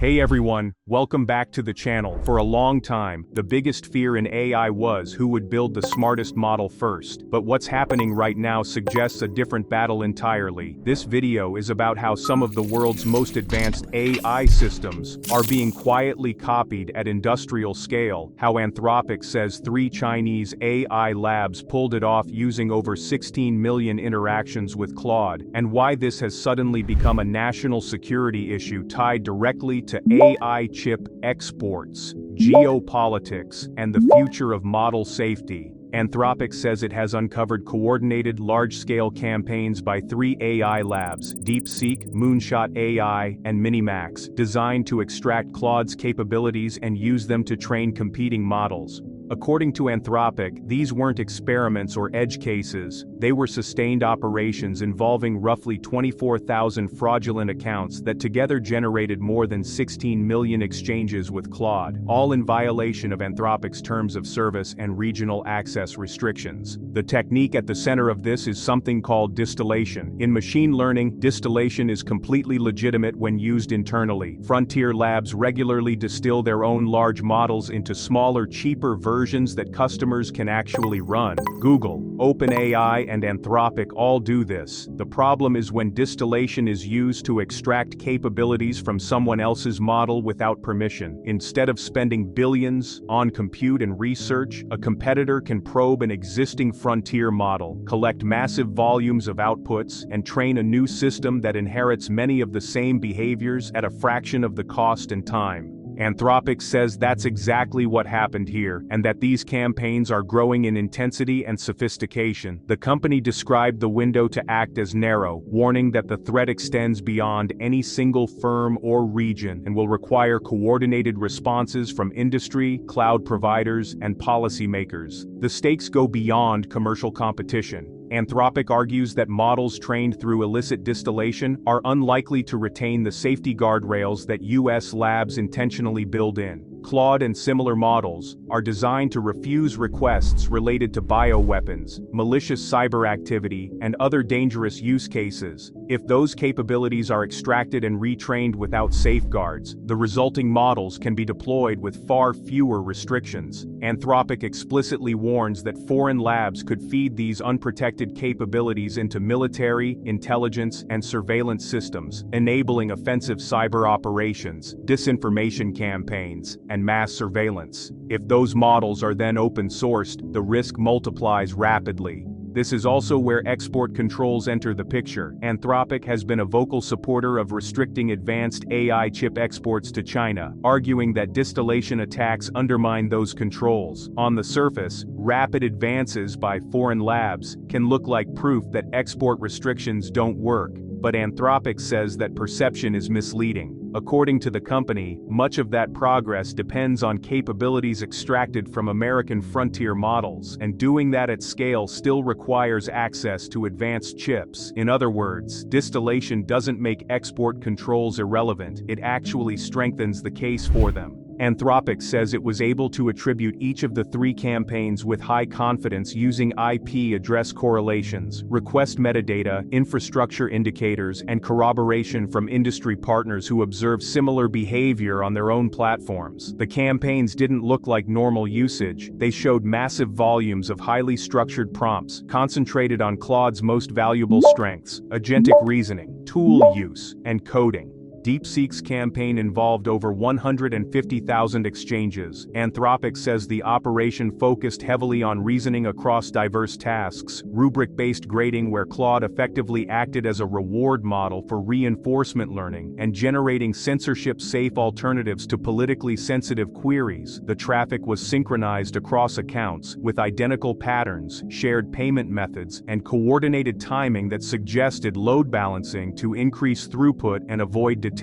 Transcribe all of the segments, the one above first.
Hey everyone, welcome back to the channel. For a long time, the biggest fear in AI was who would build the smartest model first. But what's happening right now suggests a different battle entirely. This video is about how some of the world's most advanced AI systems are being quietly copied at industrial scale, how Anthropic says 3 Chinese AI labs pulled it off using over 16 million interactions with Claude, and why this has suddenly become a national security issue tied directly to AI chip exports, geopolitics, and the future of model safety. Anthropic says it has uncovered coordinated large-scale campaigns by 3 AI labs, DeepSeek, Moonshot AI, and Minimax, designed to extract Claude's capabilities and use them to train competing models. According to Anthropic, these weren't experiments or edge cases, they were sustained operations involving roughly 24,000 fraudulent accounts that together generated more than 16 million exchanges with Claude, all in violation of Anthropic's terms of service and regional access restrictions. The technique at the center of this is something called distillation. In machine learning, distillation is completely legitimate when used internally. Frontier labs regularly distill their own large models into smaller, cheaper versions that customers can actually run. Google, OpenAI, and Anthropic all do this. The problem is when distillation is used to extract capabilities from someone else's model without permission. Instead of spending billions on compute and research, a competitor can probe an existing frontier model, collect massive volumes of outputs, and train a new system that inherits many of the same behaviors at a fraction of the cost and time. Anthropic says that's exactly what happened here, and that these campaigns are growing in intensity and sophistication. The company described the window to act as narrow, warning that the threat extends beyond any single firm or region and will require coordinated responses from industry, cloud providers, and policymakers. The stakes go beyond commercial competition. Anthropic argues that models trained through illicit distillation are unlikely to retain the safety guardrails that US labs intentionally build in. Claude and similar models are designed to refuse requests related to bioweapons, malicious cyber activity, and other dangerous use cases. If those capabilities are extracted and retrained without safeguards, the resulting models can be deployed with far fewer restrictions. Anthropic explicitly warns that foreign labs could feed these unprotected capabilities into military, intelligence, and surveillance systems, enabling offensive cyber operations, disinformation campaigns, and mass surveillance. If those models are then open-sourced, the risk multiplies rapidly. This is also where export controls enter the picture. Anthropic has been a vocal supporter of restricting advanced AI chip exports to China, arguing that distillation attacks undermine those controls. On the surface, rapid advances by foreign labs can look like proof that export restrictions don't work, but Anthropic says that perception is misleading. According to the company, much of that progress depends on capabilities extracted from American frontier models, and doing that at scale still requires access to advanced chips. In other words, distillation doesn't make export controls irrelevant, it actually strengthens the case for them. Anthropic says it was able to attribute each of the 3 campaigns with high confidence using IP address correlations, request metadata, infrastructure indicators, and corroboration from industry partners who observe similar behavior on their own platforms. The campaigns didn't look like normal usage, they showed massive volumes of highly structured prompts, concentrated on Claude's most valuable strengths: agentic reasoning, tool use, and coding. DeepSeek's campaign involved over 150,000 exchanges. Anthropic says the operation focused heavily on reasoning across diverse tasks, rubric-based grading where Claude effectively acted as a reward model for reinforcement learning, and generating censorship-safe alternatives to politically sensitive queries. The traffic was synchronized across accounts, with identical patterns, shared payment methods, and coordinated timing that suggested load balancing to increase throughput and avoid detection.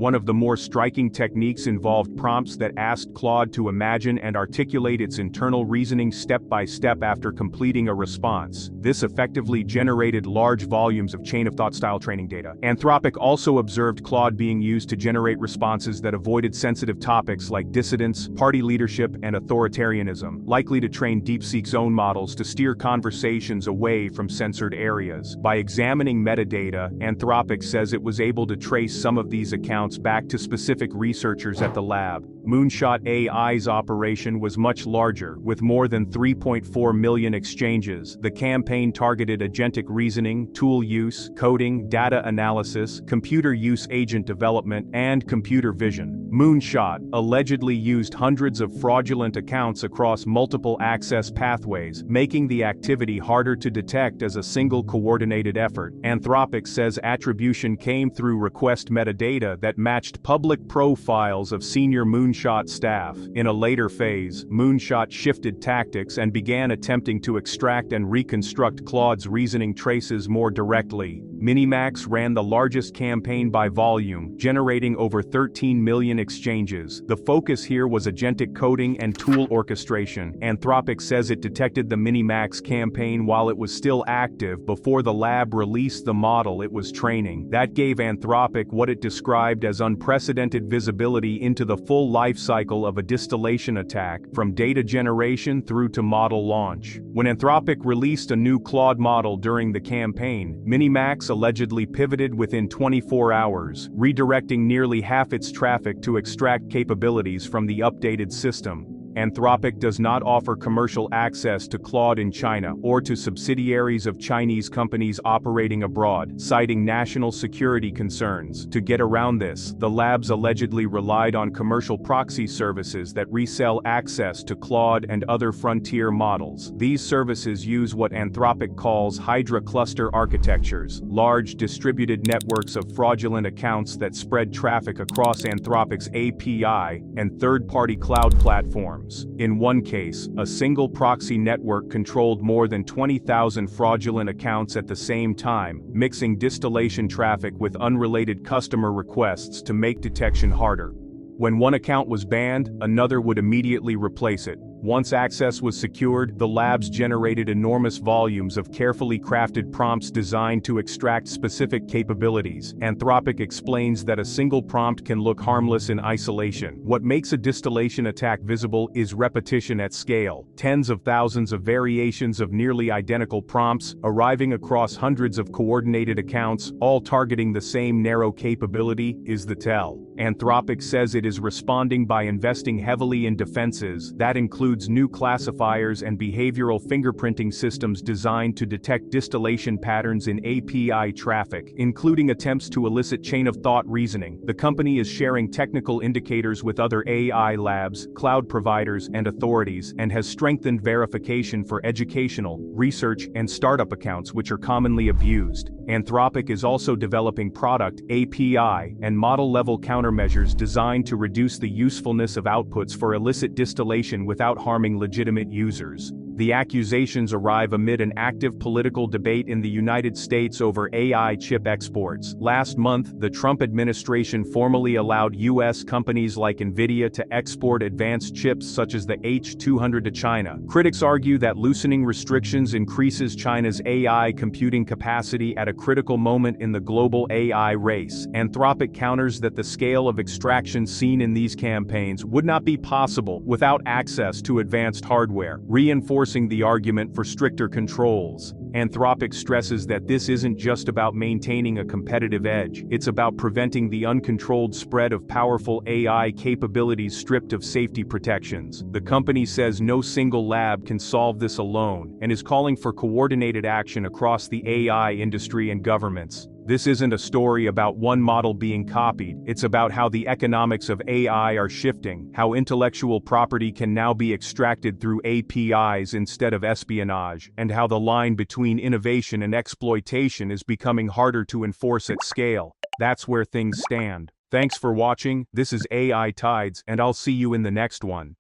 One of the more striking techniques involved prompts that asked Claude to imagine and articulate its internal reasoning step by step after completing a response. This effectively generated large volumes of chain-of-thought-style training data. Anthropic also observed Claude being used to generate responses that avoided sensitive topics like dissidence, party leadership, and authoritarianism, likely to train DeepSeek's own models to steer conversations away from censored areas. By examining metadata, Anthropic says it was able to trace some of these accounts accounts back to specific researchers at the lab. Moonshot AI's operation was much larger, with more than 3.4 million exchanges. The campaign targeted agentic reasoning, tool use, coding, data analysis, computer use agent development, and computer vision. Moonshot allegedly used hundreds of fraudulent accounts across multiple access pathways, making the activity harder to detect as a single coordinated effort. Anthropic says attribution came through request metadata that matched public profiles of senior Moonshot staff. In a later phase, Moonshot shifted tactics and began attempting to extract and reconstruct Claude's reasoning traces more directly. Minimax ran the largest campaign by volume, generating over 13 million exchanges. The focus here was agentic coding and tool orchestration. Anthropic says it detected the Minimax campaign while it was still active before the lab released the model it was training. That gave Anthropic what it described as unprecedented visibility into the full life cycle of a distillation attack, from data generation through to model launch. When Anthropic released a new Claude model during the campaign, Minimax allegedly pivoted within 24 hours, redirecting nearly half its traffic to extract capabilities from the updated system. Anthropic does not offer commercial access to Claude in China or to subsidiaries of Chinese companies operating abroad, citing national security concerns. To get around this, the labs allegedly relied on commercial proxy services that resell access to Claude and other frontier models. These services use what Anthropic calls Hydra cluster architectures, large distributed networks of fraudulent accounts that spread traffic across Anthropic's API and third-party cloud platforms. In one case, a single proxy network controlled more than 20,000 fraudulent accounts at the same time, mixing distillation traffic with unrelated customer requests to make detection harder. When one account was banned, another would immediately replace it. Once access was secured, the labs generated enormous volumes of carefully crafted prompts designed to extract specific capabilities. Anthropic explains that a single prompt can look harmless in isolation. What makes a distillation attack visible is repetition at scale. Tens of thousands of variations of nearly identical prompts, arriving across hundreds of coordinated accounts, all targeting the same narrow capability, is the tell. Anthropic says it is responding by investing heavily in defenses that includes new classifiers and behavioral fingerprinting systems designed to detect distillation patterns in API traffic, including attempts to elicit chain-of-thought reasoning. The company is sharing technical indicators with other AI labs, cloud providers, and authorities, and has strengthened verification for educational, research, and startup accounts which are commonly abused. Anthropic is also developing product, API, and model-level countermeasures designed to reduce the usefulness of outputs for illicit distillation without harming legitimate users. The accusations arrive amid an active political debate in the United States over AI chip exports. Last month, the Trump administration formally allowed U.S. companies like Nvidia to export advanced chips such as the H200 to China. Critics argue that loosening restrictions increases China's AI computing capacity at a critical moment in the global AI race. Anthropic counters that the scale of extraction seen in these campaigns would not be possible without access to advanced hardware, reinforcing the argument for stricter controls. Anthropic stresses that this isn't just about maintaining a competitive edge, it's about preventing the uncontrolled spread of powerful AI capabilities stripped of safety protections. The company says no single lab can solve this alone, and is calling for coordinated action across the AI industry and governments. This isn't a story about one model being copied, it's about how the economics of AI are shifting, how intellectual property can now be extracted through APIs instead of espionage, and how the line between innovation and exploitation is becoming harder to enforce at scale. That's where things stand. Thanks for watching, this is AI Tides, and I'll see you in the next one.